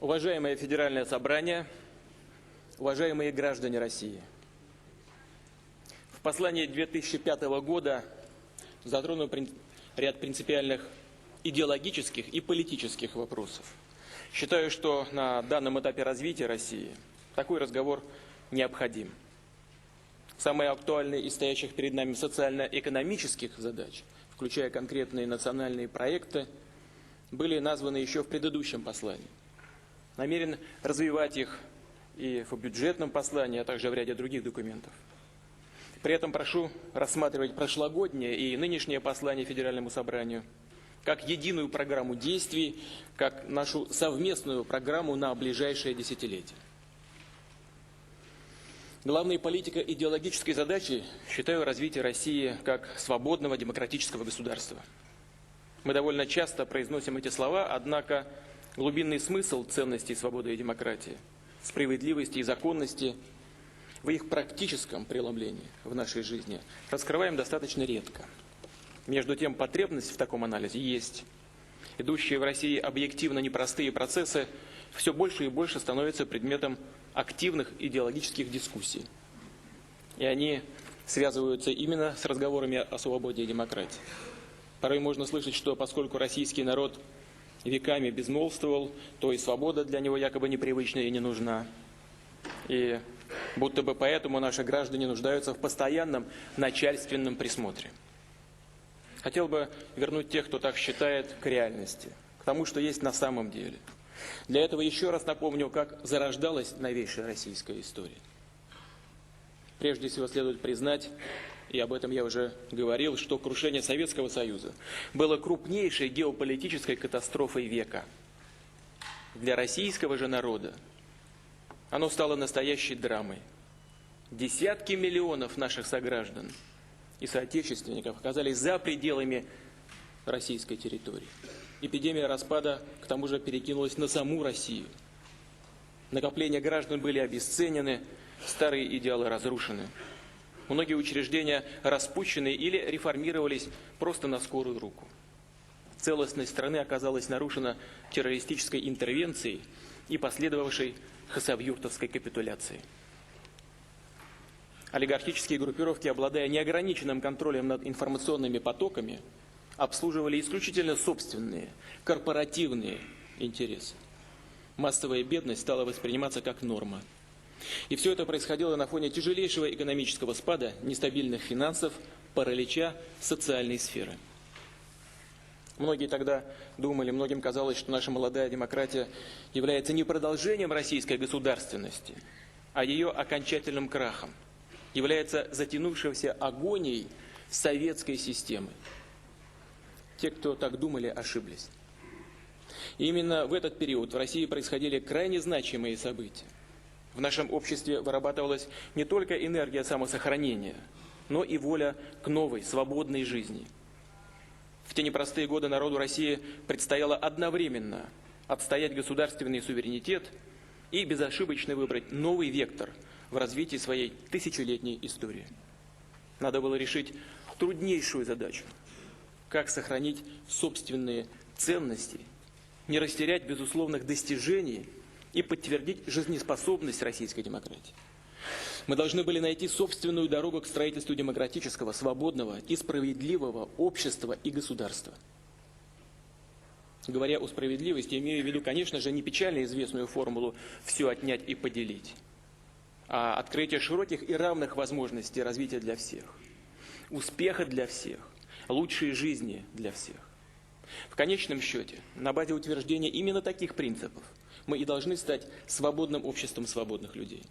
Уважаемое Федеральное собрание, уважаемые граждане России, в послании 2005 года затронул ряд принципиальных идеологических и политических вопросов. Считаю, что на данном этапе развития России такой разговор необходим. Самые актуальные из стоящих перед нами социально-экономических задач, включая конкретные национальные проекты, были названы еще в предыдущем послании. Намерен развивать их и в бюджетном послании, а также в ряде других документов. При этом прошу рассматривать прошлогоднее и нынешнее послание Федеральному собранию как единую программу действий, как нашу совместную программу на ближайшее десятилетие. Главной политико-идеологической задачей считаю развитие России как свободного демократического государства. Мы довольно часто произносим эти слова, однако глубинный смысл ценностей свободы и демократии, справедливости и законности в их практическом преломлении в нашей жизни раскрываем достаточно редко. Между тем, потребность в таком анализе есть. Идущие в России объективно непростые процессы все больше и больше становятся предметом активных идеологических дискуссий. И они связываются именно с разговорами о свободе и демократии. Порой можно слышать, что поскольку российский народ веками безмолвствовал, то и свобода для него якобы непривычна и не нужна. И будто бы поэтому наши граждане нуждаются в постоянном начальственном присмотре. Хотел бы вернуть тех, кто так считает, к реальности, к тому, что есть на самом деле. Для этого еще раз напомню, как зарождалась новейшая российская история. Прежде всего следует признать, и об этом я уже говорил, что крушение Советского Союза было крупнейшей геополитической катастрофой века. Для российского же народа оно стало настоящей драмой. Десятки миллионов наших сограждан и соотечественников оказались за пределами российской территории. Эпидемия распада, к тому же, перекинулась на саму Россию. Накопления граждан были обесценены, старые идеалы разрушены. Многие учреждения распущены или реформировались просто на скорую руку. Целостность страны оказалась нарушена террористической интервенцией и последовавшей хасавюртовской капитуляцией. Олигархические группировки, обладая неограниченным контролем над информационными потоками, обслуживали исключительно собственные, корпоративные интересы. Массовая бедность стала восприниматься как норма. И все это происходило на фоне тяжелейшего экономического спада, нестабильных финансов, паралича социальной сферы. Многие тогда думали, многим казалось, что наша молодая демократия является не продолжением российской государственности, а ее окончательным крахом, является затянувшейся агонией советской системы. Те, кто так думали, ошиблись. И именно в этот период в России происходили крайне значимые события. В нашем обществе вырабатывалась не только энергия самосохранения, но и воля к новой, свободной жизни. В те непростые годы народу России предстояло одновременно отстоять государственный суверенитет и безошибочно выбрать новый вектор в развитии своей тысячелетней истории. Надо было решить труднейшую задачу – как сохранить собственные ценности, не растерять безусловных достижений и подтвердить жизнеспособность российской демократии. Мы должны были найти собственную дорогу к строительству демократического, свободного и справедливого общества и государства. Говоря о справедливости, имею в виду, конечно же, не печально известную формулу «все отнять и поделить», а открытие широких и равных возможностей развития для всех, успеха для всех, лучшей жизни для всех. В конечном счете, на базе утверждения именно таких принципов мы и должны стать свободным обществом свободных людей.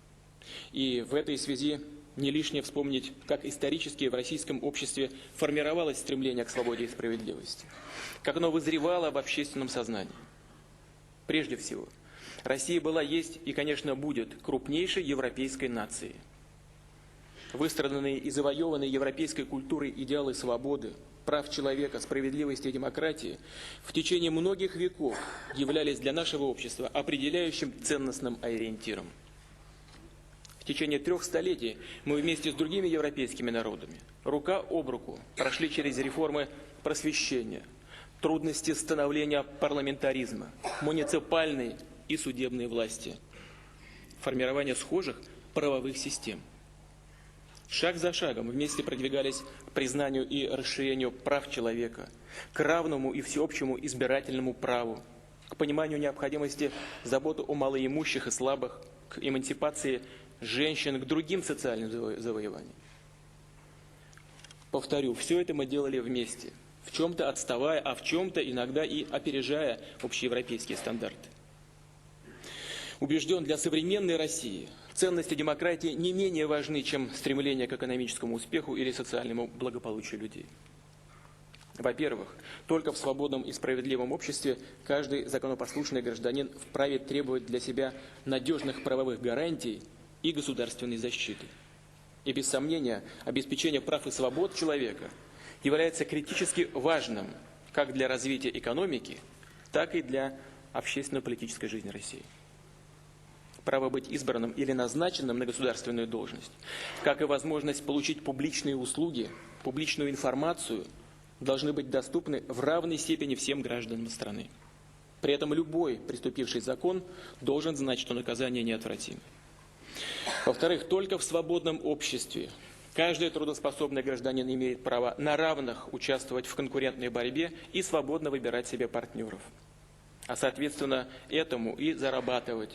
И в этой связи не лишнее вспомнить, как исторически в российском обществе формировалось стремление к свободе и справедливости, как оно вызревало в общественном сознании. Прежде всего, Россия была, есть и, конечно, будет крупнейшей европейской нацией. Выстраданные и завоеванные европейской культурой идеалы свободы, прав человека, справедливости и демократии в течение многих веков являлись для нашего общества определяющим ценностным ориентиром. В течение 3 столетий мы вместе с другими европейскими народами рука об руку прошли через реформы просвещения, трудности становления парламентаризма, муниципальной и судебной власти, формирование схожих правовых систем. Шаг за шагом вместе продвигались к признанию и расширению прав человека, к равному и всеобщему избирательному праву, к пониманию необходимости заботы о малоимущих и слабых, к эмансипации женщин, к другим социальным завоеваниям. Повторю, все это мы делали вместе, в чем-то отставая, а в чем-то иногда и опережая общеевропейские стандарты. Убежден, для современной России ценности демократии не менее важны, чем стремление к экономическому успеху или социальному благополучию людей. Во-первых, только в свободном и справедливом обществе каждый законопослушный гражданин вправе требовать для себя надежных правовых гарантий и государственной защиты. И без сомнения, обеспечение прав и свобод человека является критически важным как для развития экономики, так и для общественно-политической жизни России. Право быть избранным или назначенным на государственную должность, как и возможность получить публичные услуги, публичную информацию, должны быть доступны в равной степени всем гражданам страны. При этом любой преступивший закон должен знать, что наказание неотвратимо. Во-вторых, только в свободном обществе каждый трудоспособный гражданин имеет право на равных участвовать в конкурентной борьбе и свободно выбирать себе партнеров. А соответственно этому и зарабатывать.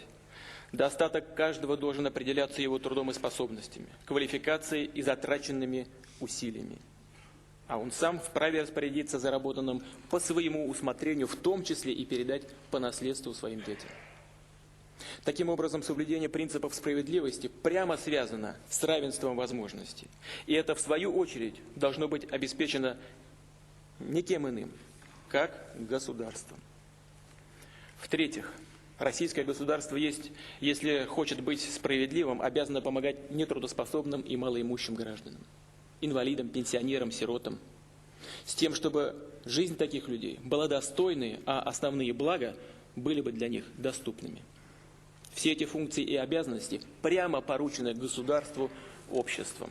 Достаток каждого должен определяться его трудом и способностями, квалификацией и затраченными усилиями. А он сам вправе распорядиться заработанным по своему усмотрению, в том числе и передать по наследству своим детям. Таким образом, соблюдение принципов справедливости прямо связано с равенством возможностей. И это, в свою очередь, должно быть обеспечено никем иным, как государством. В-третьих, российское государство если хочет быть справедливым, обязано помогать нетрудоспособным и малоимущим гражданам, инвалидам, пенсионерам, сиротам, с тем, чтобы жизнь таких людей была достойной, а основные блага были бы для них доступными. Все эти функции и обязанности прямо поручены государству, обществом.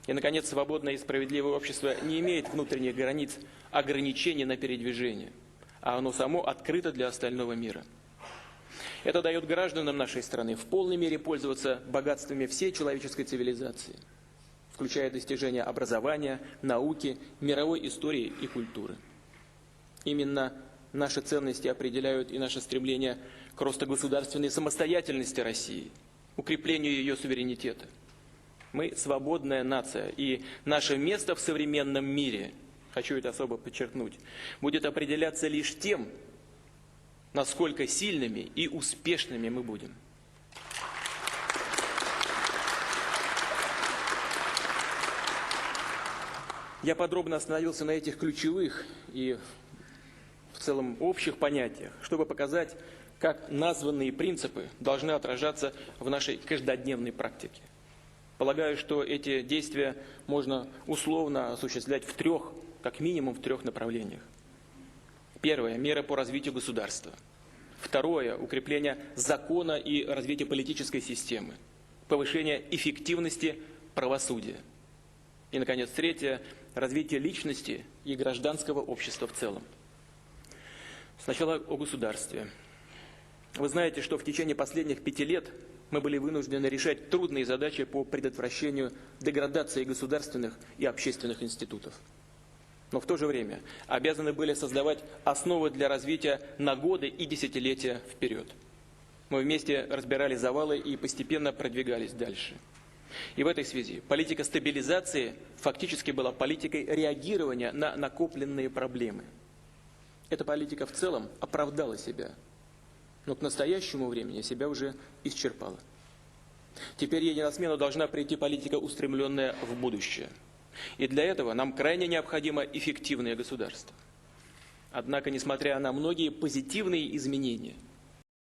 И, наконец, свободное и справедливое общество не имеет внутренних границ, ограничений на передвижение, а оно само открыто для остального мира. Это дает гражданам нашей страны в полной мере пользоваться богатствами всей человеческой цивилизации, включая достижения образования, науки, мировой истории и культуры. Именно наши ценности определяют и наше стремление к росту государственной самостоятельности России, укреплению ее суверенитета. Мы свободная нация, и наше место в современном мире, хочу это особо подчеркнуть, будет определяться лишь тем, насколько сильными и успешными мы будем. Я подробно остановился на этих ключевых и в целом общих понятиях, чтобы показать, как названные принципы должны отражаться в нашей каждодневной практике. Полагаю, что эти действия можно условно осуществлять как минимум в трех направлениях. Первое – меры по развитию государства. Второе – укрепление закона и развитие политической системы. Повышение эффективности правосудия. И, наконец, третье – развитие личности и гражданского общества в целом. Сначала о государстве. Вы знаете, что в течение последних 5 лет мы были вынуждены решать трудные задачи по предотвращению деградации государственных и общественных институтов. Но в то же время обязаны были создавать основы для развития на годы и десятилетия вперед. Мы вместе разбирали завалы и постепенно продвигались дальше. И в этой связи политика стабилизации фактически была политикой реагирования на накопленные проблемы. Эта политика в целом оправдала себя, но к настоящему времени себя уже исчерпала. Теперь ей на смену должна прийти политика, устремленная в будущее. И для этого нам крайне необходимо эффективное государство. Однако, несмотря на многие позитивные изменения,